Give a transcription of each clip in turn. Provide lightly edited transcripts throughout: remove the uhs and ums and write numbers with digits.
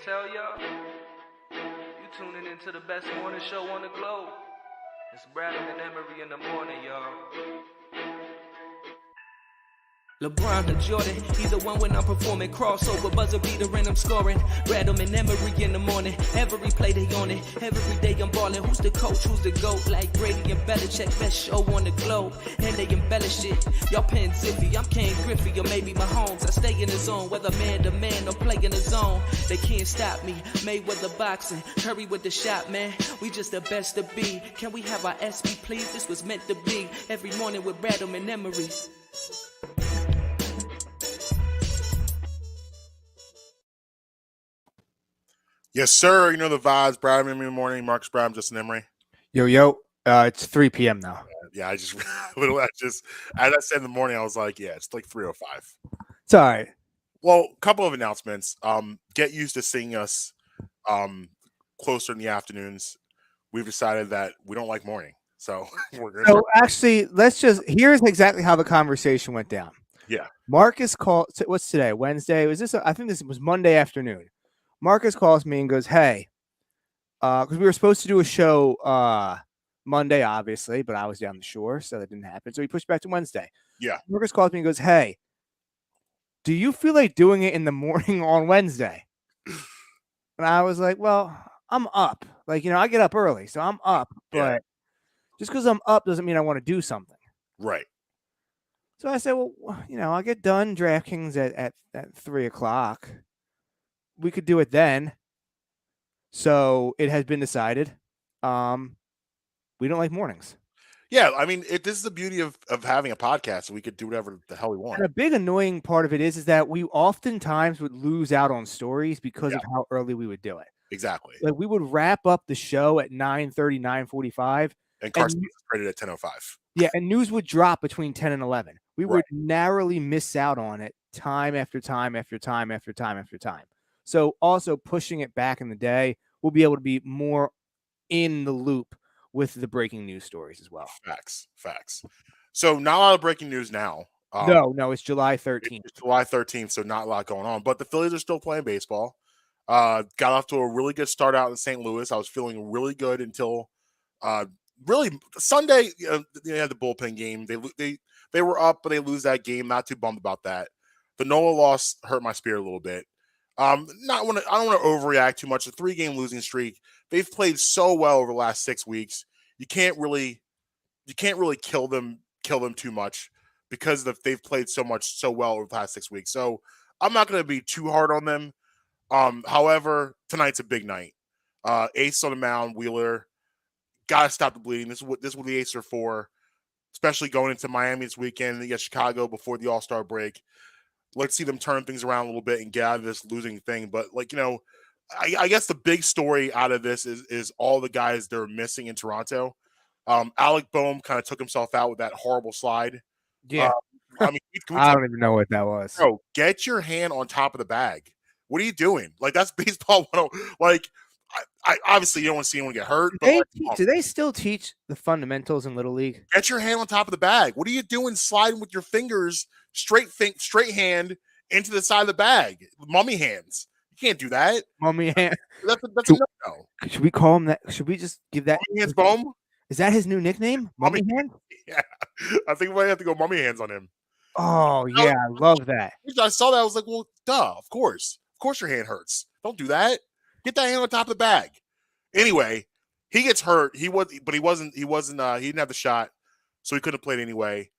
tell y'all? You tuning into the best morning show on the globe. It's Bradley and Emery in the morning, y'all. LeBron and Jordan, either one when I'm performing. Crossover, buzzer beater and I'm scoring. Rattle and Emery in the morning. Every play they on it. Every day I'm balling. Who's the coach? Who's the GOAT? Like Brady and Belichick, best show on the globe. And they embellish it. Y'all paying Zippy, I'm Ken Griffey or maybe Mahomes. I stay in the zone, whether man to man or play in the zone. They can't stop me. Mayweather boxing, hurry with the shot, man. We just the best to be. Can we have our SB, please? This was meant to be. Every morning with Rattle and Emery. Yes, sir. You know the vibes. Brad Emery in the morning. Marques, Brad, Justin, Emery. Yo. It's 3 p.m. now. Yeah, as I said in the morning, I was like, yeah, it's like 3:05. It's all right. Well, a couple of announcements. Get used to seeing us closer in the afternoons. We've decided that we don't like morning, so we're good. So actually, here's exactly how the conversation went down. Yeah. Marcus called. What's today? Wednesday. I think this was Monday afternoon. Marcus calls me and goes, "Hey, because we were supposed to do a show Monday, obviously, but I was down the shore, so that didn't happen. So he pushed back to Wednesday." Yeah. Marcus calls me and goes, "Hey, do you feel like doing it in the morning on Wednesday?" And I was like, "Well, I'm up. Like, I get up early, so I'm up. But just because I'm up doesn't mean I want to do something." Right. So I said, "Well, I'll get done DraftKings at 3:00. We could do it then." So it has been decided. We don't like mornings. Yeah, I mean, this is the beauty of having a podcast. So we could do whatever the hell we want. And a big annoying part of it is that we oftentimes would lose out on stories because of how early we would do it. Exactly. Like we would wrap up the show at 9:30, 9:45. And Carson was rated at 10:05. Yeah, and news would drop between 10 and 11. We would narrowly miss out on it time after time after time after time after time. So also pushing it back in the day, we'll be able to be more in the loop with the breaking news stories as well. Facts. So not a lot of breaking news now. No, it's July 13th. It's July 13th, so not a lot going on. But the Phillies are still playing baseball. Got off to a really good start out in St. Louis. I was feeling really good until really Sunday. They had the bullpen game. They were up, but they lose that game. Not too bummed about that. The Nola loss hurt my spirit a little bit. I don't want to overreact too much. A 3-game losing streak. They've played so well over the last 6 weeks. You can't really kill them too much because they've played so well over the past 6 weeks. So I'm not going to be too hard on them. However, tonight's a big night. Ace on the mound, Wheeler. Gotta stop the bleeding. This is what the Aces are for, especially going into Miami this weekend. They get Chicago before the All-Star break. Let's see them turn things around a little bit and get out of this losing thing. But I guess the big story out of this is all the guys they're missing in Toronto. Alec Boehm kind of took himself out with that horrible slide. Yeah. I mean, I don't even know what that was. Bro, get your hand on top of the bag. What are you doing? Like, that's baseball 101. Like, I obviously you don't want to see anyone get hurt. Do they still teach the fundamentals in Little League? Get your hand on top of the bag. What are you doing sliding with your fingers straight hand into the side of the bag? Mummy hands. You can't do that. Mummy hand. That's a no-no. Should we call him that? Should we just give that? Mummy hands Boom? Is that his new nickname? Mummy hand? Yeah. I think we might have to go mummy hands on him. Oh, yeah. I love that. I saw that. I was like, well, duh, of course. Of course your hand hurts. Don't do that. Get that hand on top of the bag. Anyway, he gets hurt. He didn't have the shot, so he couldn't have played anyway.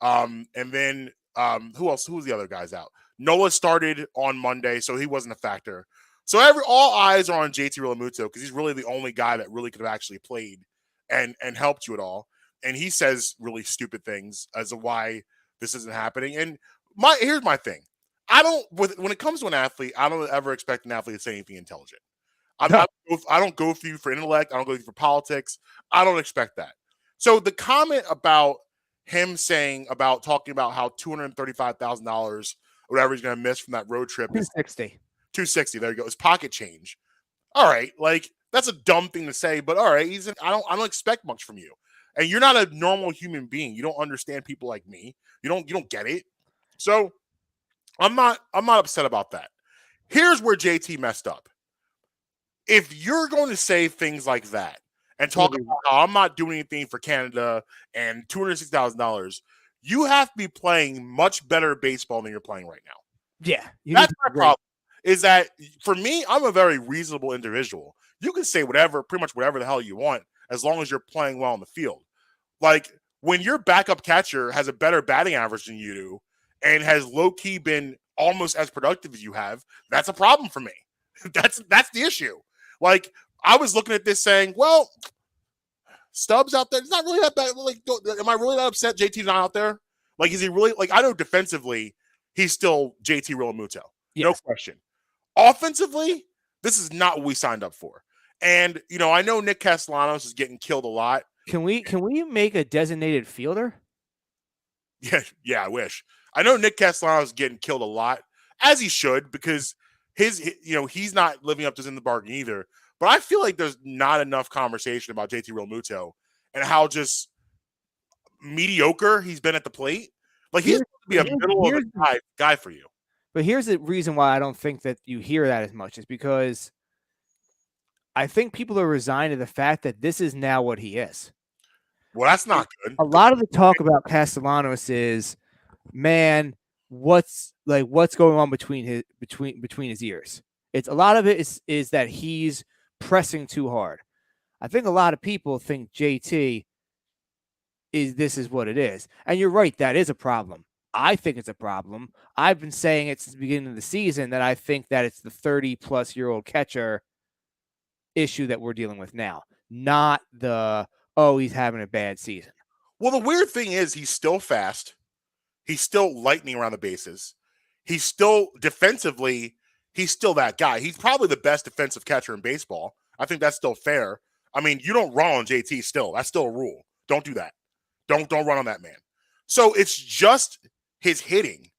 And then who else? Who was the other guys out? Nola started on Monday, so he wasn't a factor. So all eyes are on JT Realmuto because he's really the only guy that really could have actually played and helped you at all. And he says really stupid things as to why this isn't happening. And here's my thing. When it comes to an athlete, I don't ever expect an athlete to say anything intelligent. I don't go for you for intellect. I don't go for you for politics. I don't expect that. So the comment about him talking about how $235,000 or whatever he's going to miss from that road trip is $260. There you go. It's pocket change. All right, like that's a dumb thing to say, but all right. I don't expect much from you, and you're not a normal human being. You don't understand people like me. You don't get it. So I'm not upset about that. Here's where JT messed up. if you're going to say things like that and talk about how I'm not doing anything for Canada and $260,000, you have to be playing much better baseball than you're playing right now. Yeah, that's my problem. Is that for me? I'm a very reasonable individual. You can say whatever, pretty much whatever the hell you want, as long as you're playing well on the field. Like when your backup catcher has a better batting average than you do and has low key been almost as productive as you have, that's a problem for me. That's the issue. Like I was looking at this saying, well, Stubbs out there, it's not really that bad. Like, am I really that upset JT's not out there? Like, is he really like? I know defensively, he's still JT Realmuto, no question. Offensively, this is not what we signed up for. And I know Nick Castellanos is getting killed a lot. Can we make a designated fielder? Yeah, I wish. I know Nick Castellanos is getting killed a lot, as he should, because he's not living up to his in the bargain either. But I feel like there's not enough conversation about JT Realmuto and how just mediocre he's been at the plate. Like he's supposed to be a middle of the guy for you. But here's the reason why I don't think that you hear that as much is because I think people are resigned to the fact that this is now what he is. Well, that's not good. A lot of the talk about Castellanos is, man, what's going on between his ears. It's a lot of it is that he's pressing too hard. I think a lot of people think JT this is what it is. And you're right, that is a problem. I think it's a problem. I've been saying it since the beginning of the season that I think that it's the 30-plus-year-old catcher issue that we're dealing with now, not he's having a bad season. Well, the weird thing is he's still fast. He's still lightning around the bases. He's still defensively, he's still that guy. He's probably the best defensive catcher in baseball. I think that's still fair. I mean, you don't run on JT still. That's still a rule. Don't do that. Don't run on that man. So it's just his hitting,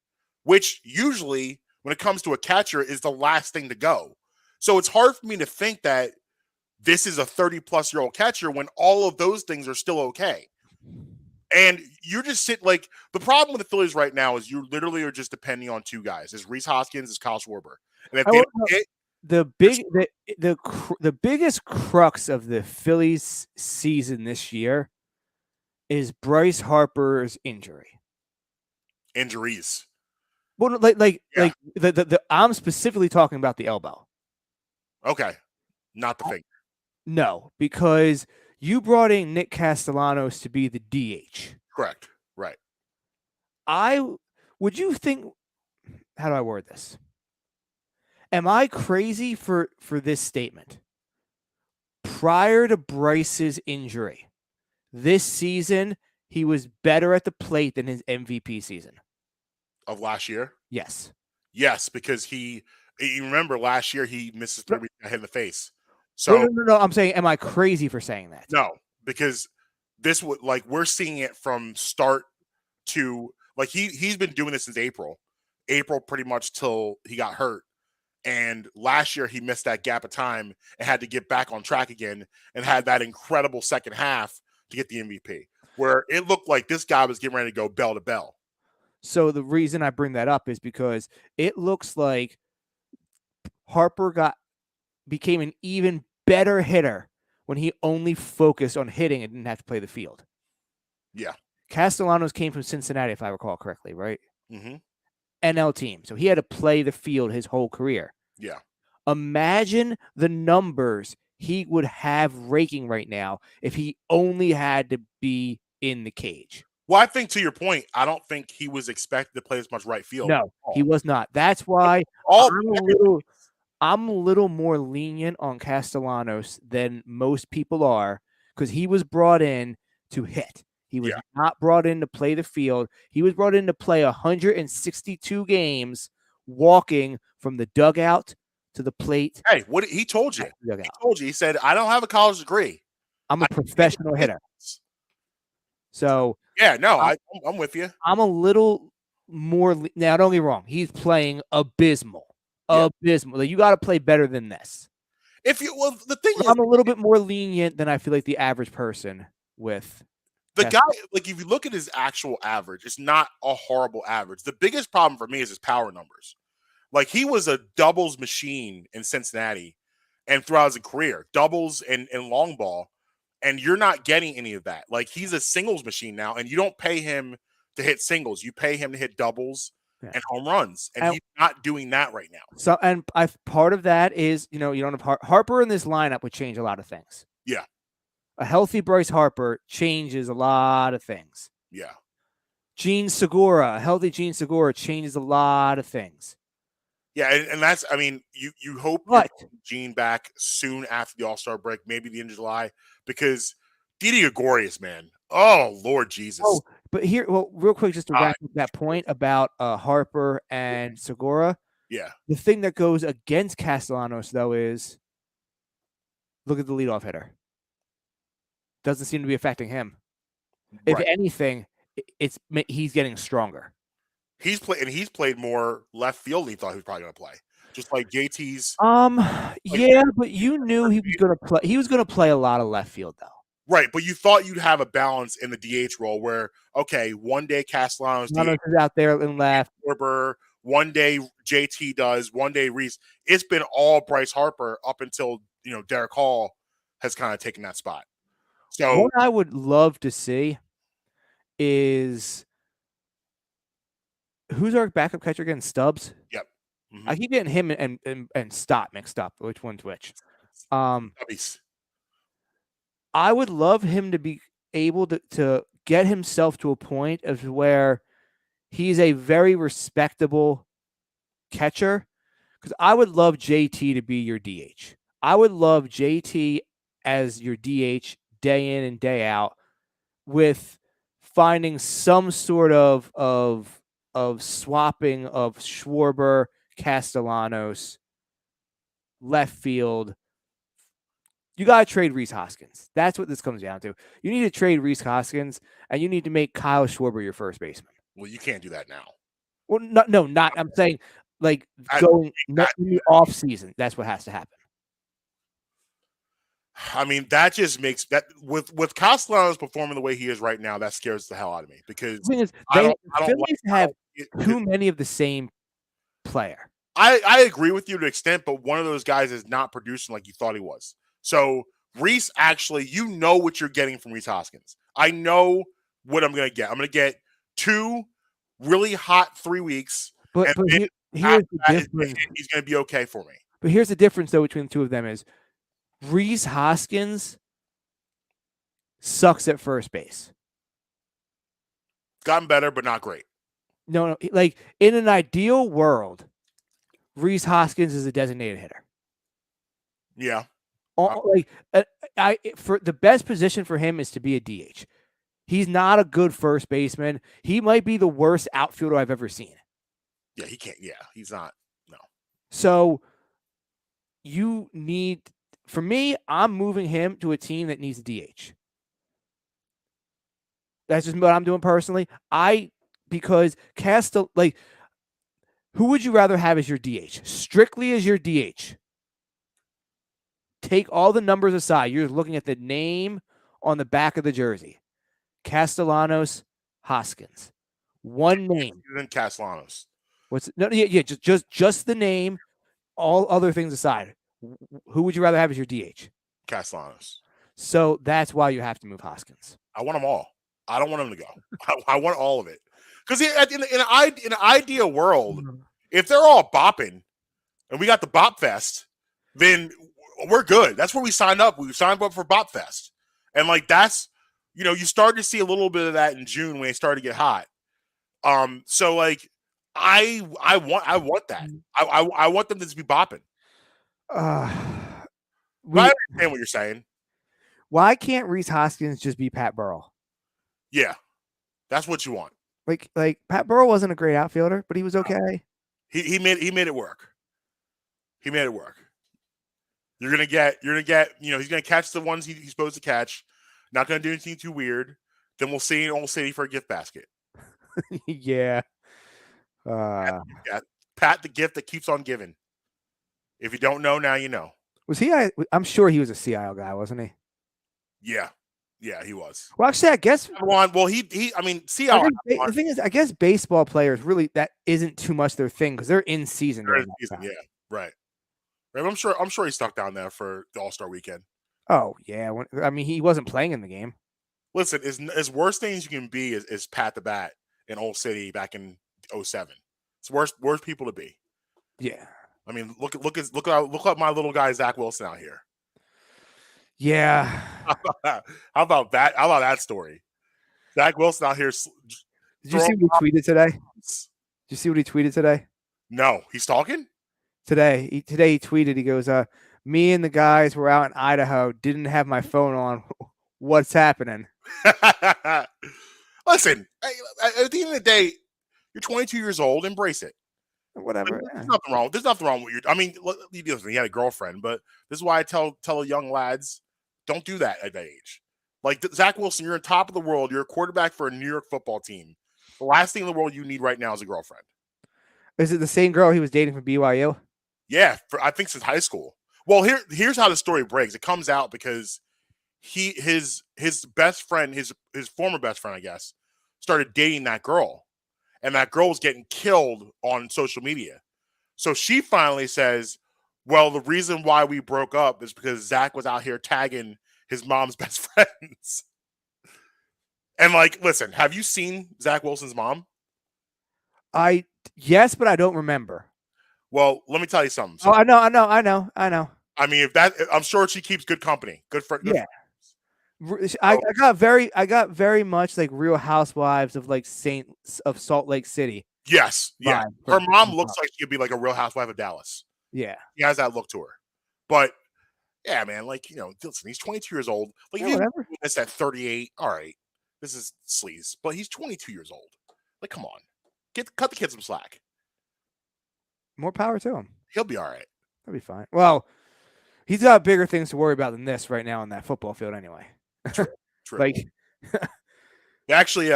which usually when it comes to a catcher is the last thing to go. So it's hard for me to think that this is a 30-plus-year-old catcher when all of those things are still okay. And you're just the problem with the Phillies right now is you literally are just depending on two guys. It's Rhys Hoskins, it's Kyle Schwarber. And if the biggest crux of the Phillies season this year is Bryce Harper's injuries. Well, I'm specifically talking about the elbow. Okay, not the finger. No, because you brought in Nick Castellanos to be the DH. Correct. Right. Would you think? How do I word this? Am I crazy for this statement? Prior to Bryce's injury, this season he was better at the plate than his MVP season of last year. Yes. Yes, because you remember last year he missed his 3 weeks, got hit in the face. So no. I'm saying, am I crazy for saying that? No, because this would we're seeing it from start to he's been doing this since April pretty much till he got hurt. And last year he missed that gap of time and had to get back on track again and had that incredible second half to get the MVP where it looked like this guy was getting ready to go bell to bell. So the reason I bring that up is because it looks like Harper became an even better hitter when he only focused on hitting and didn't have to play the field. Yeah. Castellanos came from Cincinnati, if I recall correctly, right? Mm-hmm. NL team. So he had to play the field his whole career. Yeah. Imagine the numbers he would have raking right now if he only had to be in the cage. Well, I think to your point, I don't think he was expected to play as much right field. No, he was not. That's why I'm a little more lenient on Castellanos than most people are because he was brought in to hit. He was not brought in to play the field. He was brought in to play 162 games walking from the dugout to the plate. Hey, what he told you? He told you. He said, I don't have a college degree. I'm a professional hitter. So yeah, no, I'm with you. I'm a little more now. Don't get me wrong. He's playing abysmal. Abysmal. You got to play better than this. The thing is, I'm a little bit more lenient than I feel like the average person with. The guy, if you look at his actual average, it's not a horrible average. The biggest problem for me is his power numbers. He was a doubles machine in Cincinnati, and throughout his career, doubles and long ball, and you're not getting any of that. Like, he's a singles machine now, and you don't pay him to hit singles. You pay him to hit doubles and home runs, and he's not doing that right now. So, and part of that is, you don't have Harper in this lineup would change a lot of things. Yeah. A healthy Bryce Harper changes a lot of things. Yeah. Gene Segura, a healthy Gene Segura changes a lot of things. Yeah, and that's, I mean, you hope Gene back soon after the All-Star break, maybe the end of July, because Didi Gregorius, man. Oh, Lord Jesus. Oh, but here, real quick, just to wrap up that point about Harper and Segura. Yeah. The thing that goes against Castellanos, though, is look at the leadoff hitter. Doesn't seem to be affecting him. If anything, he's getting stronger. He's played more left field than he thought he was probably going to play. Just like JT's. Yeah, but you knew he was going to play. He was going to play a lot of left field, though. Right, but you thought you'd have a balance in the DH role where, okay, one day Castellanos is out there in left. One day JT does, one day Reese. It's been all Bryce Harper up until, Derek Hall has kind of taken that spot. So what I would love to see is who's our backup catcher again? Stubbs? Yep. Mm-hmm. I keep getting him and Stott mixed up. Which one's which? I would love him to be able to get himself to a point of where he's a very respectable catcher, because I would love JT to be your DH. I would love JT as your DH day in and day out, with finding some sort of swapping of Schwarber, Castellanos, left field. You got to trade Rhys Hoskins. That's what this comes down to. You need to trade Rhys Hoskins, and you need to make Kyle Schwarber your first baseman. Well, you can't do that now. Well, not. I'm saying, like, going in the off season. That's what has to happen. I mean, that just makes that with Castellanos performing the way he is right now, that scares the hell out of me, because the thing is, the Phillies have too many of the same player. I agree with you to an extent, but one of those guys is not producing like you thought he was. So Rhys, actually, what you're getting from Rhys Hoskins. I know what I'm going to get. I'm going to get 2 really hot 3 weeks. But here's the difference. He's going to be okay for me. But here's the difference, though, between the two of them is Rhys Hoskins sucks at first base. Gotten better, but not great. No, like, in an ideal world, Rhys Hoskins is a designated hitter. Yeah. For the best position for him is to be a DH. He's not a good first baseman. He might be the worst outfielder I've ever seen. Yeah, he can't. Yeah, he's not. No. So for me, I'm moving him to a team that needs a DH. That's just what I'm doing personally. Because who would you rather have as your DH? Strictly as your DH. Take all the numbers aside. You're looking at the name on the back of the jersey. Castellanos, Hoskins. One name. Then Castellanos. Just the name. All other things aside. Who would you rather have as your DH? Castellanos. So that's why you have to move Hoskins. I want them all. I don't want them to go. I want all of it. Because in an ideal world, if they're all bopping and we got the Bop Fest, then we're good. That's where we signed up. We signed up for Bop Fest. And that's, you started to see a little bit of that in June when it started to get hot. So I want that. I want them to just be bopping. I understand what you're saying. Why can't Rhys Hoskins just be Pat Burrell? Yeah. That's what you want. Like Pat Burrell wasn't a great outfielder, but he was okay. He made it work. He made it work. You're gonna get, he's gonna catch the ones he's supposed to catch. Not gonna do anything too weird. Then we'll see in Old City for a gift basket. Yeah. Pat the gift that keeps on giving. If you don't know, now you know. Was he? I'm sure he was a CIL guy, wasn't he? Yeah. Yeah, he was. Well, actually, I guess. Well, CIL. The thing is, I guess baseball players really, that isn't too much their thing because they're in season. Yeah, right. Right? I'm sure he's stuck down there for the All-Star weekend. Oh yeah, he wasn't playing in the game. Listen, as worst things you can be is Pat the Bat in Old City back in 07. It's worst people to be. Yeah. I mean, look at my little guy Zach Wilson out here. Yeah. How about that? How about that story? Zach Wilson out here. Did you see what he tweeted today? Did you see what he tweeted today? No, he's talking today. He tweeted. He goes, "Me and the guys were out in Idaho. Didn't have my phone on. What's happening?" Listen, at the end of the day, you're 22 years old. Embrace it. Whatever. There's nothing wrong. There's nothing wrong with you. I mean, he had a girlfriend, but this is why I tell young lads, don't do that at that age. Like Zach Wilson, you're on top of the world. You're a quarterback for a New York football team. The last thing in the world you need right now is a girlfriend. Is it the same girl he was dating from BYU? Yeah, I think since high school. Well, here's how the story breaks. It comes out because his best friend, his former best friend, I guess, started dating that girl, and that girl was getting killed on social media. So she finally says, "Well, the reason why we broke up is because Zach was out here tagging his mom's best friends." And like, listen, have you seen Zach Wilson's mom? Yes, but I don't remember. Well, let me tell you something. So, I know. I mean, I'm sure she keeps good company. Good for yeah. I got very much like Real Housewives of like Salt Lake City. Yes, yeah. Her mom looks like she could be like a Real Housewife of Dallas. Yeah, she has that look to her. But yeah, man, like listen, he's 22 years old. Like if you this at 38, all right, this is sleaze. But he's 22 years old. Like, come on, cut the kid some slack. More power to him. He'll be all right. He'll be fine. Well, he's got bigger things to worry about than this right now on that football field, anyway. True. Like, they actually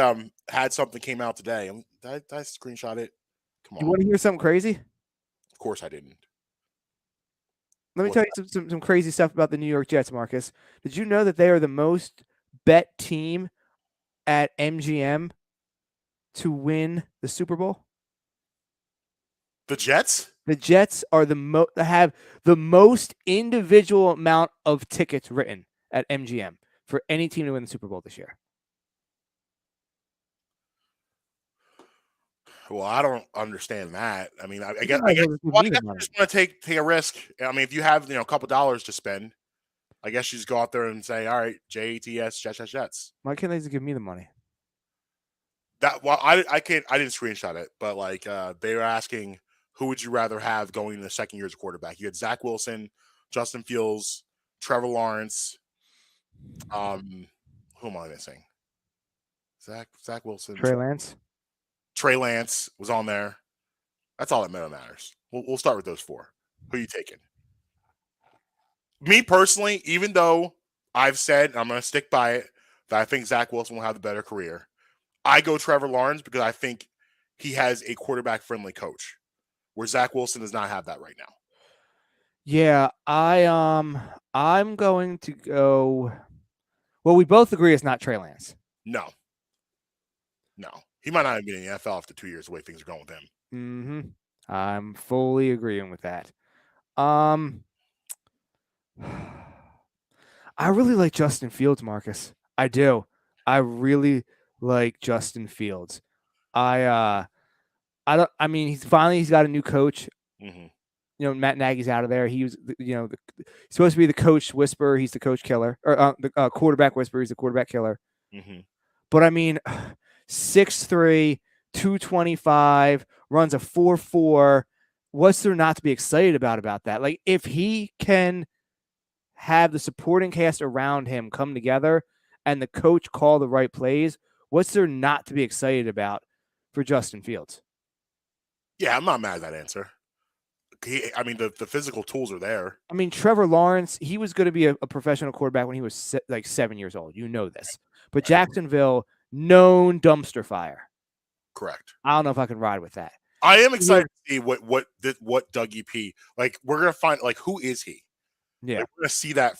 had something came out today. Did I screenshot it? Come on. You want to hear something crazy? Of course I didn't. Let me tell you some crazy stuff about the New York Jets, Marcus. Did you know that they are the most bet team at MGM to win the Super Bowl? The Jets? The Jets are have the most individual amount of tickets written at MGM for any team to win the Super Bowl this year. Well, I don't understand that. I mean, I guess you just want to take a risk. I mean, if you have a couple dollars to spend, I guess you just go out there and say, "All right, JETS, Jets." Why can't they just give me the money? I didn't screenshot it, but like they were asking, who would you rather have going in the second year as a quarterback? You had Zach Wilson, Justin Fields, Trevor Lawrence. Who am I missing? Zach Wilson, Trey Lance was on there. That's all that matters. We'll start with those four. Who are you taking? Me personally, even though I've said, and I'm going to stick by it, that I think Zach Wilson will have the better career, I go Trevor Lawrence because I think he has a quarterback-friendly coach, where Zach Wilson does not have that right now. Yeah, I'm going to go. Well, we both agree it's not Trey Lance. No. He might not have been in the NFL after 2 years, the way things are going with him. Mm-hmm. I'm fully agreeing with that. I really like Justin Fields, Marcus. I do. I really like Justin Fields. I mean, he's got a new coach. Mm-hmm. Matt Nagy's out of there. He was, he's supposed to be the coach whisperer. He's the coach killer, or the quarterback whisperer. He's the quarterback killer. Mm-hmm. But I mean, 6'3", 225, runs a 4.4. What's there not to be excited about that? Like, if he can have the supporting cast around him come together and the coach call the right plays, what's there not to be excited about for Justin Fields? Yeah, I'm not mad at that answer. The physical tools are there. I mean, Trevor Lawrence, he was going to be a professional quarterback when he was like 7 years old. You know this. But Jacksonville, known dumpster fire. Correct. I don't know if I can ride with that. I am excited to see what Dougie P. Like, we're gonna find who is he? Yeah, like, we're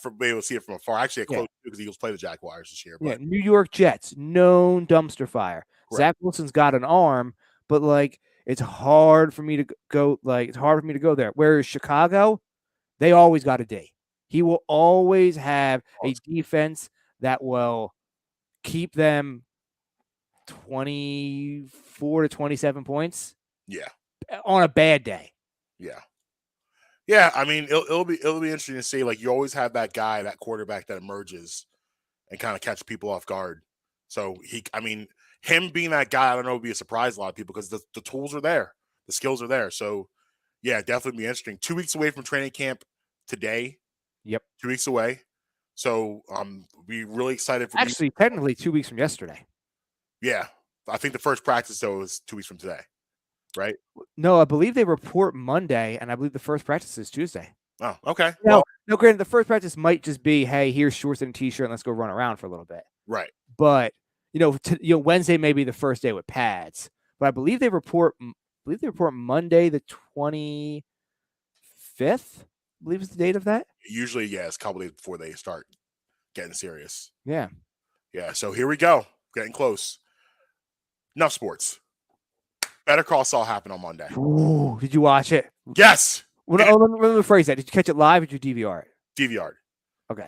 gonna be able to see it from afar. Actually, close because Eagles play the Jaguars this year. But. Yeah, New York Jets, known dumpster fire. Correct. Zach Wilson's got an arm, but like it's hard for me to go. Like it's hard for me to go there. Whereas Chicago, They always got a D. He will always have a defense that will keep them 24 to 27 points. Yeah. On a bad day. Yeah. Yeah. I mean, it'll be interesting to see. Like, you always have that guy, that quarterback that emerges and kind of catch people off guard. So him being that guy, I don't know, would be a surprise to a lot of people because the tools are there, the skills are there. So yeah, definitely be interesting. 2 weeks away from training camp today. Yep. 2 weeks away. So be really excited for actually technically 2 weeks from yesterday. Yeah. I think the first practice though is 2 weeks from today. Right? No, I believe they report Monday, and I believe the first practice is Tuesday. Oh, okay. No, granted, the first practice might just be, hey, here's shorts and a t-shirt, and let's go run around for a little bit. Right. But Wednesday may be the first day with pads, but I believe they report Monday the 25th. I believe is the date of that. Usually, yeah, it's a couple days before they start getting serious. Yeah. Yeah. So here we go, getting close. Enough sports. Better Call Saul happened on Monday. Ooh, did you watch it? Yes. Let me rephrase that. Did you catch it live or did you DVR it? DVR. Okay.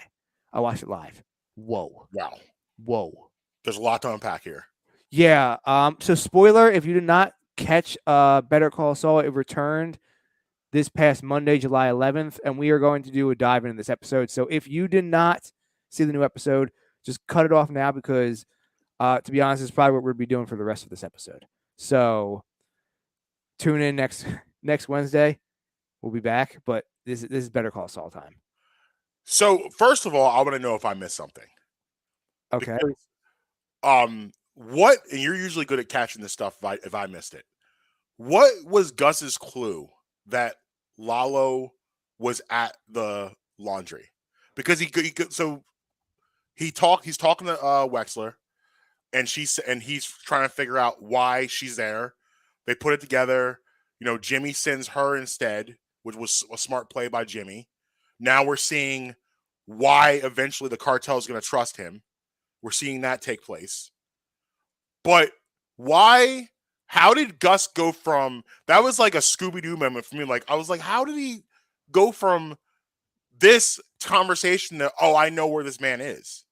I watched it live. Whoa. Wow. Whoa. There's a lot to unpack here. Yeah. So spoiler, if you did not catch Better Call Saul, it returned this past Monday, July 11th, and we are going to do a dive into this episode. So if you did not see the new episode, just cut it off now because to be honest, it's probably what we're going to be doing for the rest of this episode. So tune in next Wednesday. We'll be back, but this is Better Call Saul time. So first of all, I want to know if I missed something. Okay. Because, what, and you're usually good at catching this stuff if I missed it. What was Gus's clue that Lalo was at the laundry? Because he's talking to Wexler, and he's trying to figure out why she's there. They put it together. Jimmy sends her instead, which was a smart play by Jimmy. Now we're seeing why eventually the cartel is going to trust him. We're seeing that take place. But why? How did Gus go from that? Was like a Scooby-Doo moment for me. Like, I was like, how did he go from this conversation to, oh, I know where this man is?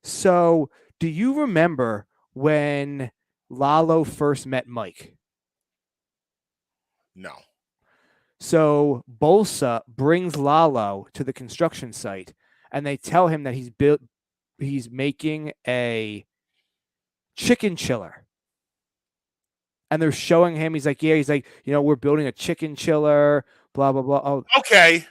So, do you remember when Lalo first met Mike? No. So Bolsa brings Lalo to the construction site, and they tell him that he's making a chicken chiller. And they're showing him, he's like, we're building a chicken chiller, blah, blah, blah. Oh, okay.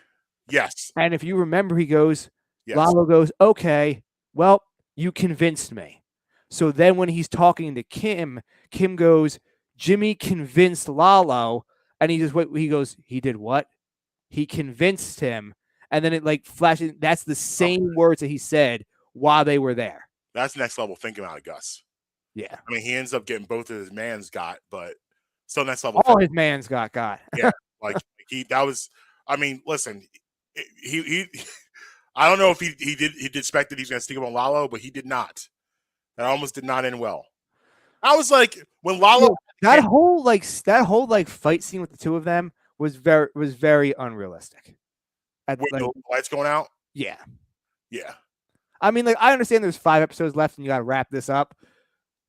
Yes. And if you remember, he goes, yes. Lalo goes, okay, well, you convinced me. So then when he's talking to Kim goes, Jimmy convinced Lalo. And he goes, he did what? He convinced him. And then it like flashes. That's the same words that he said while they were there. That's next level thinking out of Gus. Yeah. I mean, he ends up getting both of his mans got, but still next level. All his mans got. Yeah. Listen, he I don't know if he did expect that he's going to stick him on Lalo, but he did not. That almost did not end well. I was like, when Lalo that whole fight scene with the two of them was very unrealistic. With the lights going out? Yeah. Yeah. I mean, like, I understand there's 5 episodes left and you got to wrap this up.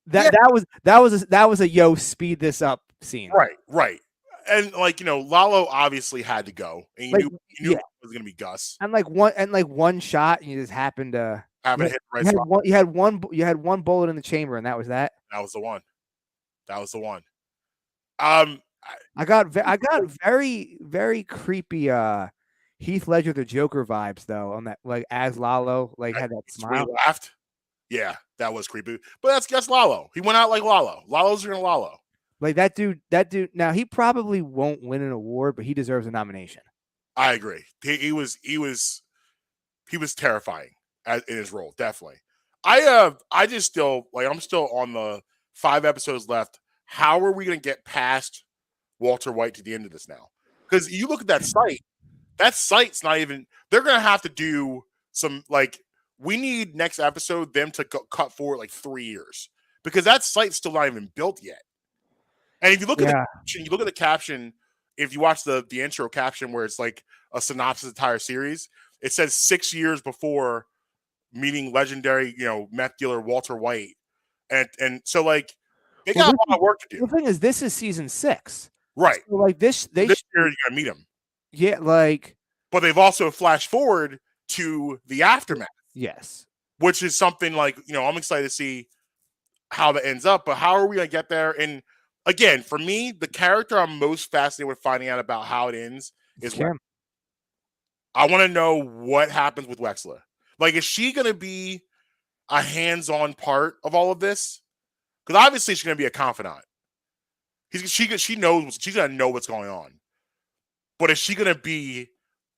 That was a yo speed this up scene. Right. And Lalo obviously had to go, and you knew it was going to be Gus. And one shot, and you just happened to hit right. You had one bullet in the chamber, and that was that. That was the one. I got very, very creepy Heath Ledger the Joker vibes though on that, like, as Lalo had that smile. Laughed. Yeah, that was creepy. But that's Lalo. He went out like Lalo. Lalo's gonna Lalo. Like that dude. Now he probably won't win an award, but he deserves a nomination. I agree. He was terrifying in his role. Definitely. I just still I'm still on the 5 episodes left. How are we going to get past Walter White to the end of this now? Because you look at that site. That site's not even. They're going to have to do some we need next episode them to cut forward 3 years because that site's still not even built yet. And if you look at the caption, if you watch the intro caption where it's like a synopsis of the entire series, it says 6 years before meeting legendary, meth dealer Walter White, and so like they got a lot of work to do. The thing is, this is season 6, right? So like this year you're gonna meet him. Yeah, like. But they've also flashed forward to the aftermath. Yes. Which is something like, I'm excited to see how that ends up, but how are we going to get there? And again, for me, the character I'm most fascinated with finding out about how it ends is Kim. I want to know what happens with Wexler. Like, is she going to be a hands-on part of all of this? Because obviously she's going to be a confidant. She knows, she's going to know what's going on. But is she going to be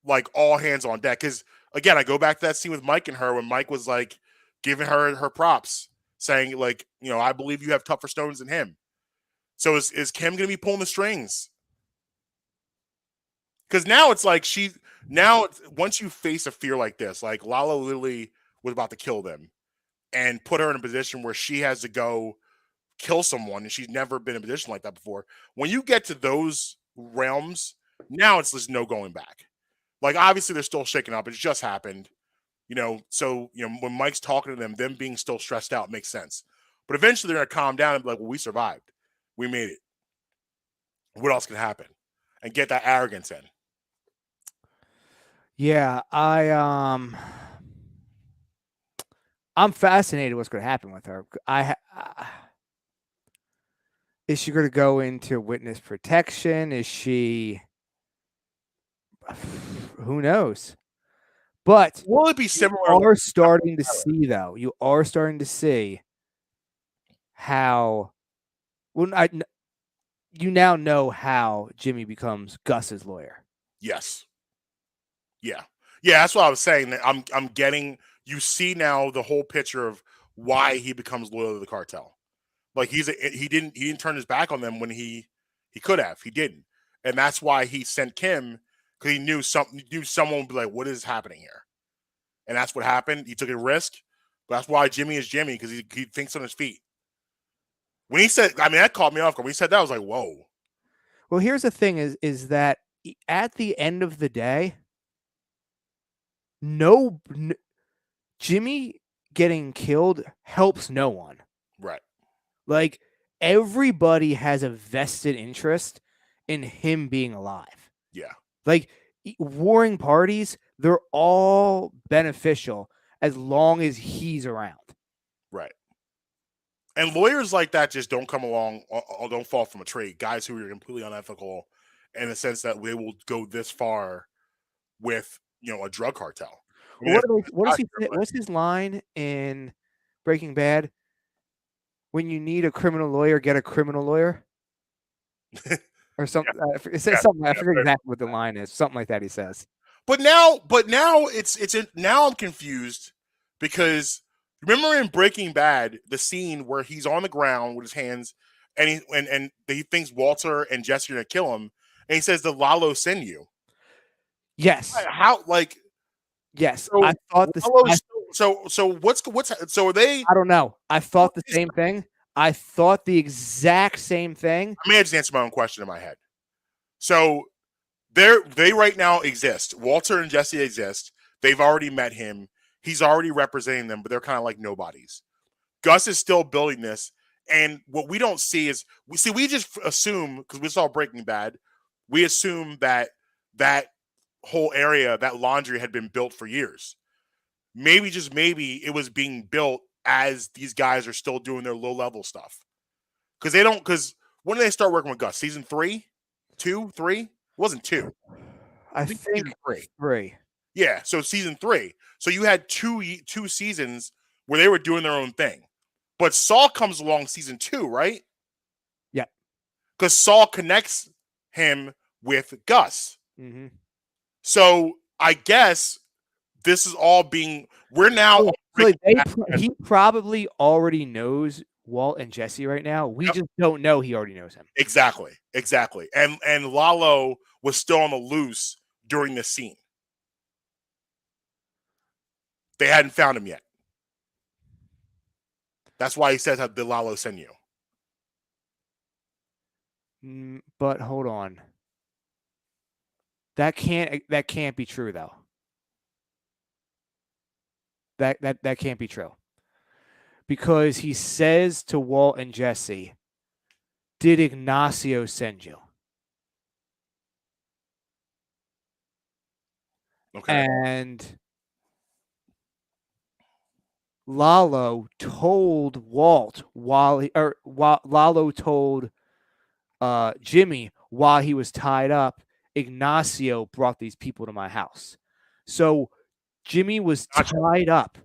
like all hands on deck? Because again, I go back to that scene with Mike and her when Mike was like giving her props, saying like, I believe you have tougher stones than him. So is Kim going to be pulling the strings? Because now it's like once you face a fear like this, like Lala literally was about to kill them and put her in a position where she has to go kill someone, and she's never been in a position like that before. When you get to those realms, now it's just no going back. Like, obviously they're still shaking up. It's just happened, so when Mike's talking to them being still stressed out makes sense. But eventually they're gonna calm down and be like, well, we survived. We made it. What else can happen? And get that arrogance in. Yeah, I'm fascinated what's going to happen with her. Is she going to go into witness protection? Is she? Who knows? But will it be similar? You are starting to see how. Well, you now know how Jimmy becomes Gus's lawyer. Yes. Yeah. That's what I was saying. That I'm getting. You see now the whole picture of why he becomes loyal to the cartel. Like he didn't turn his back on them when he could have. He didn't, and that's why he sent Kim, because he knew someone would be like, "What is happening here?" And that's what happened. He took a risk, but that's why Jimmy is Jimmy, because he thinks on his feet. When he said, that caught me off guard. When he said that, I was like, "Whoa." Well, here's the thing: is that at the end of the day, Jimmy getting killed helps no one. Right. Like, everybody has a vested interest in him being alive. Yeah. Like, warring parties, they're all beneficial as long as he's around. Right. And lawyers like that just don't come along or don't fall from a tree. Guys who are completely unethical in the sense that they will go this far with, a drug cartel. What's his line in Breaking Bad? When you need a criminal lawyer, get a criminal lawyer. Or something. It says something. I forget exactly what the line is. Something like that he says. But now now I'm confused, because remember in Breaking Bad the scene where he's on the ground with his hands and he thinks Walter and Jesse are gonna kill him, and he says, "The Lalo send you." Yes. How, like? Yes, so I thought this. So what's so are they? I don't know. I thought the same thing. I thought the exact same thing. I may just answer my own question in my head. So they right now exist. Walter and Jesse exist. They've already met him. He's already representing them, but they're kind of like nobodies. Gus is still building this, and what we don't see is we just assume, because we saw Breaking Bad, we assume that whole area, that laundry, had been built for years. Maybe, just maybe, it was being built as these guys are still doing their low level stuff. Because when did they start working with Gus? Season 3, 2, 3? It wasn't 2. I think 3. Yeah, so season 3. So you had two seasons where they were doing their own thing. But Saul comes along season 2, right? Yeah. Because Saul connects him with Gus. Mm-hmm. So I guess this is all being. We're now. He probably already knows Walt and Jesse right now. We just don't know he already knows him. Exactly. And Lalo was still on the loose during this scene. They hadn't found him yet. That's why he says, "Did Lalo send you?" But hold on. That can't be true though. That can't be true. Because he says to Walt and Jesse, "Did Ignacio send you?" Okay. And Lalo told Walt Lalo told Jimmy while he was tied up, Ignacio brought these people to my house. So Jimmy was tied up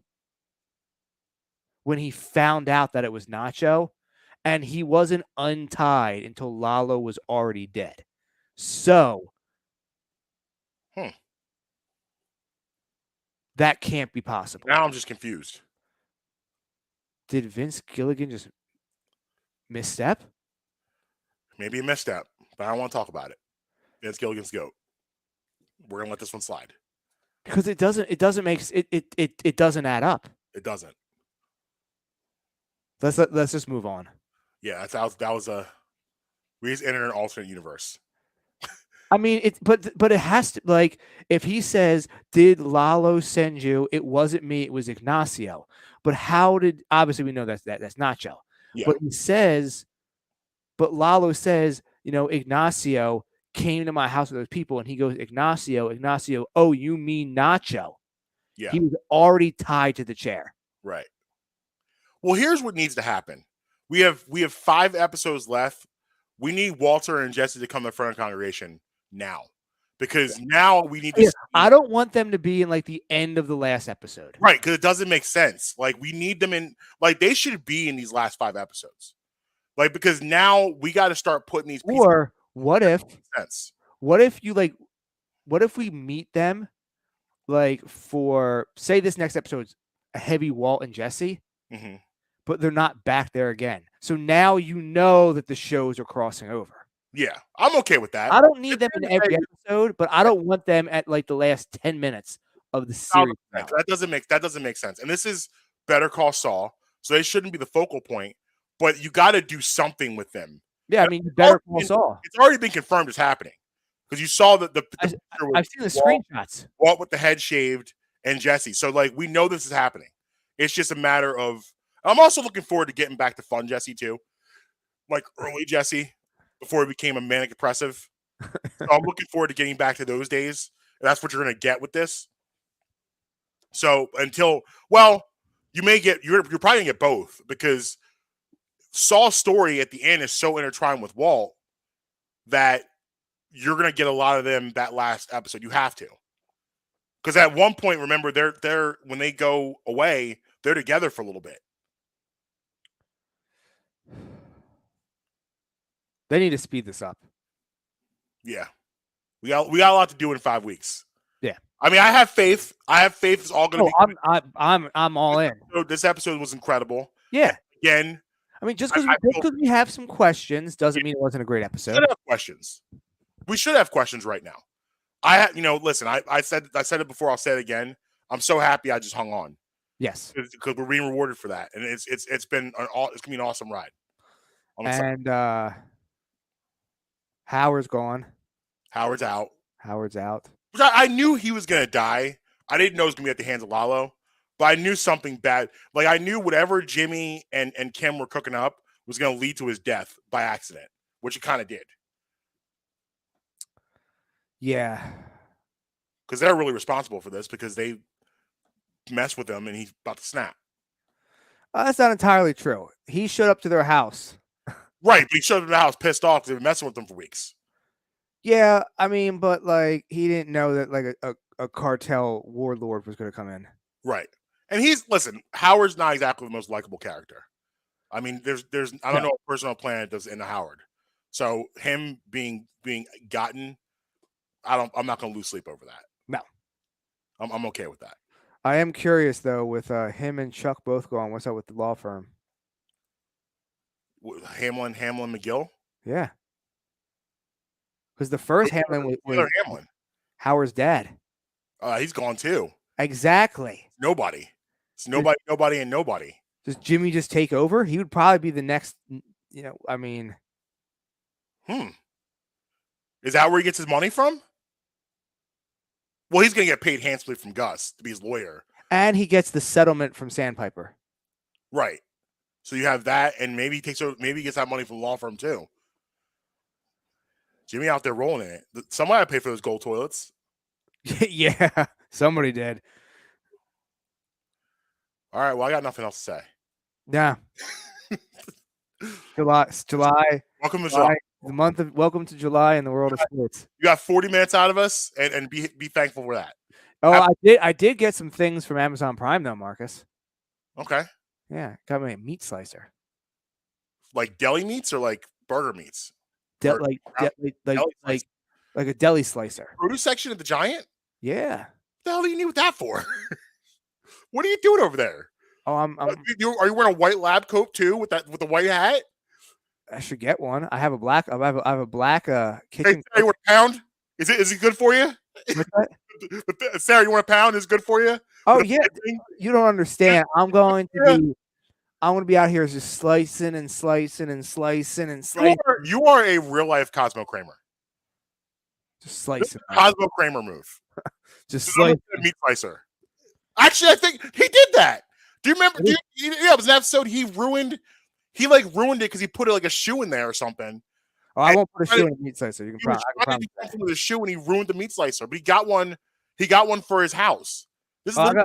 when he found out that it was Nacho, and he wasn't untied until Lalo was already dead. So that can't be possible. Now I'm just confused. Did Vince Gilligan just misstep? Maybe a misstep, but I don't want to talk about it. Vince Gilligan's GOAT. We're gonna let this one slide. Because it doesn't make it doesn't add up. It doesn't. Let's just move on. Yeah, that was a we just entered an alternate universe. I mean, but it has to, like, if he says, "Did Lalo send you?" It wasn't me, it was Ignacio. But how did, obviously we know that's Nacho. Yeah. But but Lalo says, Ignacio came to my house with those people, and he goes, Ignacio, oh, you mean Nacho? Yeah. He was already tied to the chair. Right. Well, here's what needs to happen. We have 5 episodes left. We need Walter and Jesse to come in front of the congregation now, because now we need to. See, I don't want them to be in like the end of the last episode, right? Because it doesn't make sense. Like, we need them in. Like, they should be in these last 5 episodes. Like, because now we got to start putting these. Or what if? Sense. What if we meet them, like, for, say, this next episode's a heavy Walt and Jesse, but they're not back there again. So now that the shows are crossing over. Yeah, I'm okay with that. I don't need them in every episode, but I don't want them at like the last 10 minutes of the series. That doesn't make sense. And this is Better Call Saul, so they shouldn't be the focal point. But you got to do something with them. Yeah, I mean, Better Call Saul. It's already been confirmed it's happening, because you saw that I've seen the screenshots. Walt with the head shaved and Jesse. So, like, we know this is happening. It's just a matter of. I'm also looking forward to getting back to fun Jesse too, like early Jesse, before he became a manic depressive. So I'm looking forward to getting back to those days. And that's what you're going to get with this. So you're probably going to get both, because Saul's story at the end is so intertwined with Walt that you're going to get a lot of them that last episode. You have to. Because at one point, remember, they're when they go away, they're together for a little bit. They need to speed this up. Yeah. We got a lot to do in 5 weeks. Yeah. I mean, I have faith. It's all going to be. I'm all in. This episode was incredible. Yeah. Again. I mean, just because we have some questions doesn't mean it wasn't a great episode. We should have questions. We should have questions right now. Listen, I said it before. I'll say it again. I'm so happy I just hung on. Yes. Because we're being rewarded for that, and it's going to be an awesome ride. And Howard's gone. Howard's out. Which I knew he was going to die. I didn't know it was going to be at the hands of Lalo, but I knew something bad. Like, I knew whatever Jimmy and Kim were cooking up was going to lead to his death by accident, which it kind of did. Yeah. Because they're really responsible for this, because they messed with him and he's about to snap. That's not entirely true. He showed up to their house. Right, but he showed up to the house pissed off because they've been messing with them for weeks. Yeah, I mean, but like, he didn't know that like a cartel warlord was going to come in. Right, and Howard's not exactly the most likable character. I mean, there's I don't know a person on the planet that's into Howard. So him being gotten, I'm not going to lose sleep over that. No, I'm okay with that. I am curious though, with him and Chuck both gone. What's up with the law firm? Hamlin McGill? Yeah. Because the first Hamlin was Hamlin. Howard's dad. He's gone too. Exactly. Nobody. It's nobody, and nobody. Does Jimmy just take over? He would probably be the next, I mean. Is that where he gets his money from? Well, he's gonna get paid handsomely from Gus to be his lawyer, and he gets the settlement from Sandpiper. right? So you have that, and maybe he gets that money from the law firm too. Jimmy out there rolling in it. Somebody had to pay for those gold toilets. Yeah, somebody did. All right, well, I got nothing else to say. Yeah. July. Welcome to July. The month of welcome to July in the world of sports. You got 40 minutes out of us, and be thankful for that. Oh, I did get some things from Amazon Prime though, Marcus. Okay. Yeah, got me a meat slicer. Like deli meats or like burger meats? Like a deli slicer. Produce section at the Giant? Yeah. What the hell do you need that for? What are you doing over there? Oh, are you wearing a white lab coat too with the white hat? I should get one. I have a black kitchen. Hey, you want a pound? Is it good for you? Sarah, you want a pound? Is it good for you? Oh yeah. You don't understand. I'm going to be out here just slicing and slicing and slicing and slicing. You are a real life Cosmo Kramer. Just slicing. Cosmo Kramer move. Just slice meat slicer. Actually, I think he did that. Do you remember? Yeah, it was an episode he ruined it because he put like a shoe in there or something. Oh, I won't put a shoe in a meat slicer. You can probably with a shoe and he ruined the meat slicer, but he got one for his house. This is I'm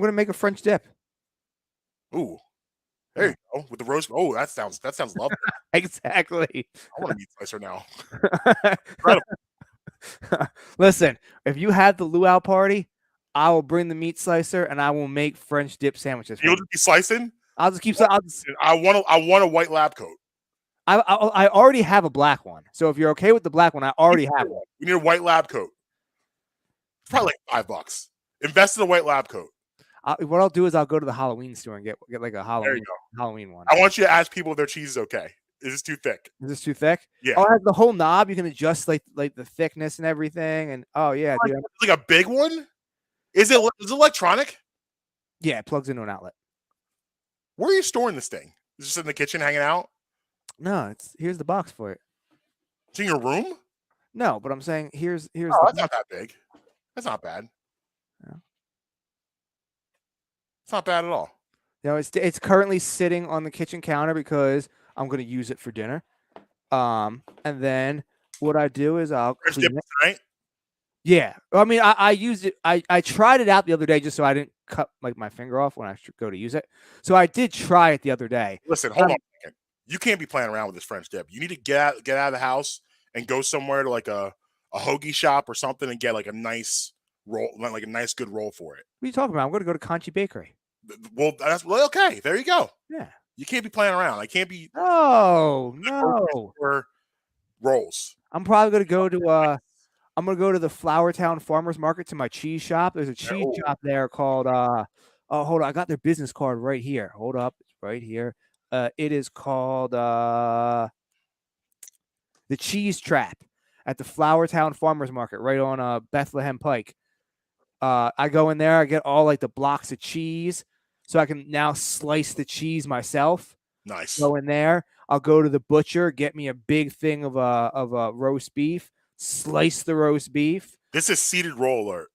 gonna make a French dip. Ooh. There you go. With the roast. Oh, that sounds lovely. Exactly. I want a meat slicer now. Listen, if you have the luau party, I will bring the meat slicer and I will make French dip sandwiches. You'll just be slicing? I'll just keep. I want a white lab coat. I already have a black one, so if you're okay with the black one, I already have one. We need a white lab coat. It's probably like $5. Invest in a white lab coat. What I'll do is I'll go to the Halloween store and get like a Halloween one. I want you to ask people if their cheese is okay. Is this too thick? Is this too thick? Yeah. I'll have the whole knob. You can adjust like the thickness and everything. And yeah, dude. It's like a big one. Is it electronic? Yeah, it plugs into an outlet. Where are you storing this thing? Is it just in the kitchen hanging out? No, here's the box for it. It's in your room? No, but I'm saying here's. Oh, that's not that big. That's not bad. Yeah. It's not bad at all. No, it's currently sitting on the kitchen counter because I'm going to use it for dinner. And then what I do is I'll clean it. Tonight? Yeah, I mean I used it. I tried it out the other day just so I didn't cut like my finger off when I go to use it. So I did try it the other day. Listen, hold on a second. You can't be playing around with this French dip. You need to get out of the house and go somewhere to like a hoagie shop or something and get like a nice roll, like a nice good roll for it. What are you talking about? I'm going to go to Conchi Bakery. Well, that's okay. There you go. Yeah. You can't be playing around. I can't be. No. Rolls. I'm probably going to go to I'm going to go to the Flowertown Farmers Market to my cheese shop. There's a cheese shop there called hold on. I got their business card right here. Hold up. It's right here. It is called the Cheese Trap at the Flowertown Farmers Market right on Bethlehem Pike. I go in there, I get all like the blocks of cheese so I can now slice the cheese myself. Nice. Go in there. I'll go to the butcher, get me a big thing of roast beef, slice the roast beef. This is seeded roll alert.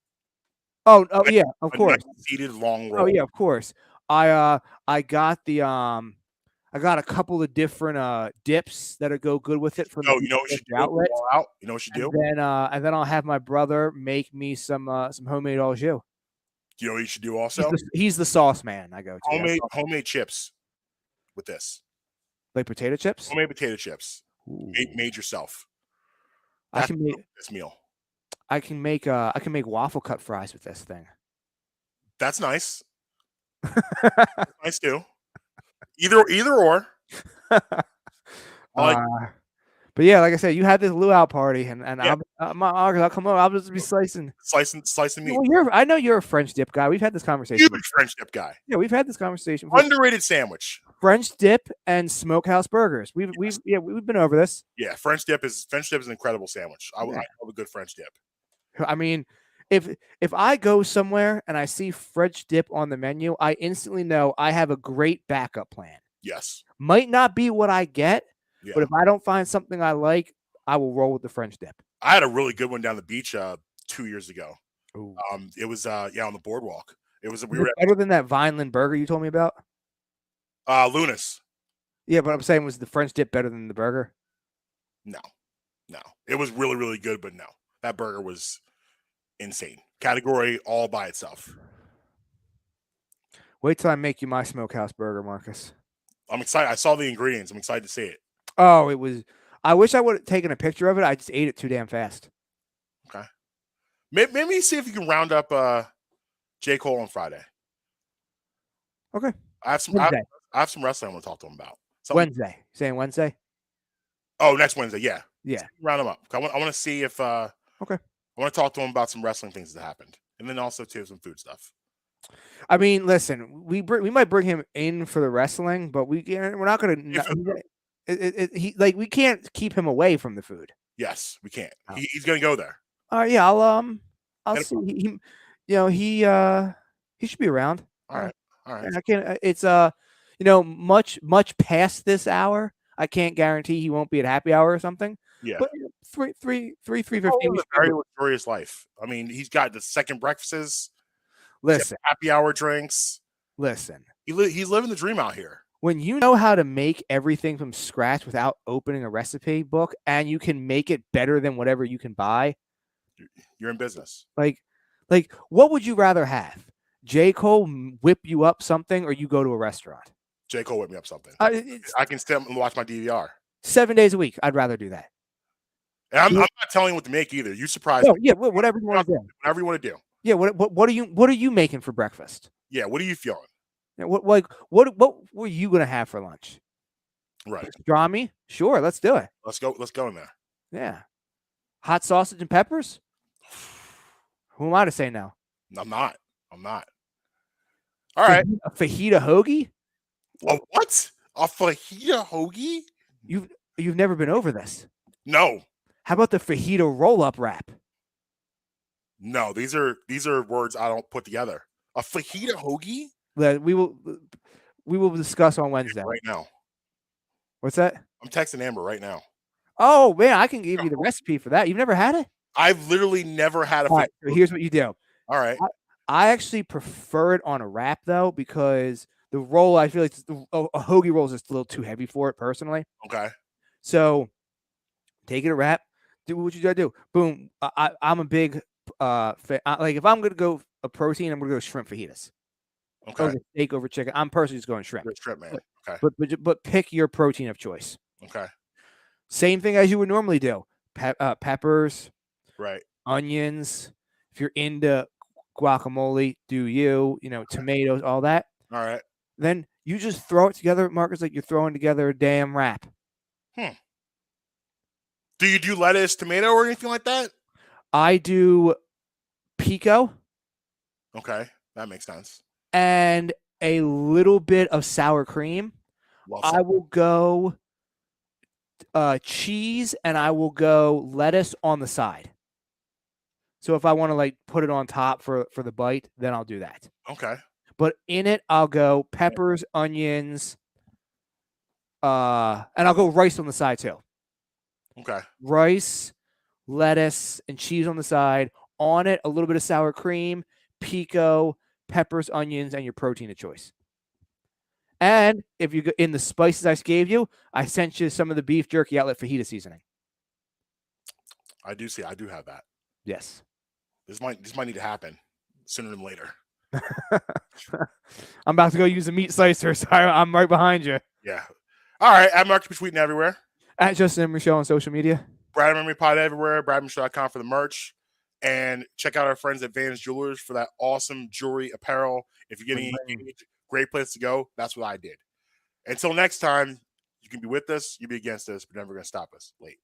Oh yeah, of course. Nice seeded long roll. Oh yeah, of course. I got the I got a couple of different dips that'll go good with it from you know what you should do? Outlet. You know what you do? And then I'll have my brother make me some homemade au jus. Do you know what you should do also? He's the sauce man I go to. Homemade chips with this. Like potato chips? Homemade potato chips. Made yourself. I can make this meal. I can make waffle cut fries with this thing. That's nice. That's nice too. Either or. But yeah, like I said, you had this luau party, and yeah. I'll come over. I'll just be slicing meat. Well, I know you're a French dip guy. We've had this conversation. You're a French dip guy. Yeah, we've had this conversation. Underrated sandwich. French dip and smokehouse burgers. We've been over this. Yeah, French dip is an incredible sandwich. I love a good French dip. I mean, if I go somewhere and I see French dip on the menu, I instantly know I have a great backup plan. Yes. Might not be what I get, yeah. But if I don't find something I like, I will roll with the French dip. I had a really good one down the beach 2 years ago. Ooh. It was on the boardwalk. It was Was it better than that Vineland burger you told me about? Lunas. Yeah, but I'm saying, was the French dip better than the burger? No. It was really, really good, but no. That burger was insane. Category all by itself. Wait till I make you my smokehouse burger, Marcus. I'm excited. I saw the ingredients. I'm excited to see it. Oh, it was. I wish I would have taken a picture of it. I just ate it too damn fast. Okay. Maybe see if you can round up J. Cole on Friday. Okay. I have some wrestling I want to talk to him about. Wednesday. Saying Wednesday? Oh, next Wednesday. Yeah. Yeah. Round him up. I want to see if okay. I want to talk to him about some wrestling things that happened, and then also too some food stuff. I mean, listen, we might bring him in for the wrestling, but we're not going to. We can't keep him away from the food. Yes, we can't. Oh. He's going to go there. All right, yeah, I'll see. He should be around. All right. I can't. It's much past this hour. I can't guarantee he won't be at happy hour or something. Yeah, but 3:15. Very luxurious life. I mean, he's got the second breakfasts. Listen, happy hour drinks. Listen, he's living the dream out here. When you know how to make everything from scratch without opening a recipe book, and you can make it better than whatever you can buy, you're in business. Like, what would you rather have? J. Cole whip you up something, or you go to a restaurant? J. Cole whip me up something. I can still watch my DVR 7 days a week. I'd rather do that. And I'm not telling you what to make either. You surprise me. Yeah, whatever you want to do. Whatever you want to do. Yeah, what are you making for breakfast? Yeah, what are you feeling? Yeah, what were you gonna have for lunch? Right. Pastrami? Sure, let's do it. Let's go in there. Yeah. Hot sausage and peppers? Who am I to say no? I'm not. All right. A fajita hoagie? A what? A fajita hoagie? You've never been over this? No. How about the fajita roll-up wrap? No, these are words I don't put together. A fajita hoagie? We will discuss on Wednesday. Right now. What's that? I'm texting Amber right now. Oh man, I can give you the recipe for that. You've never had it? I've literally never had a fajita. Right, so here's what you do. All right. I actually prefer it on a wrap though, because the roll, I feel like a hoagie roll is just a little too heavy for it personally. Okay. So take it a wrap. Do what you gotta do. Boom. I'm a big like if I'm gonna go a protein, I'm gonna go shrimp fajitas. Okay. Over steak over chicken. I'm personally just going shrimp. Shrimp, man. Okay. But pick your protein of choice. Okay. Same thing as you would normally do. Peppers. Right. Onions. If you're into guacamole, tomatoes, all that. All right. Then you just throw it together, Marcus, like you're throwing together a damn wrap. Do you do lettuce, tomato, or anything like that? I do pico. Okay. That makes sense. And a little bit of sour cream. I will go cheese, and I will go lettuce on the side. So if I want to put it on top for the bite, then I'll do that. Okay. But in it, I'll go peppers, onions, and I'll go rice on the side too. Okay. Rice, lettuce, and cheese on the side. On it, a little bit of sour cream, pico, peppers, onions, and your protein of choice. And if you go in the spices I gave you, I sent you some of the beef jerky outlet fajita seasoning. I do have that. Yes. This might need to happen sooner than later. I'm about to go use a meat slicer, so I'm right behind you. Yeah. All right. At Marques Tweeting everywhere. At Justin and Michelle on social media. Brad Memory Pod everywhere. BradMichelle.com for the merch. And check out our friends at Vans Jewelers for that awesome jewelry apparel. If you're getting engaged, great place to go. That's what I did. Until next time, you can be with us, you be against us, but never going to stop us. Late.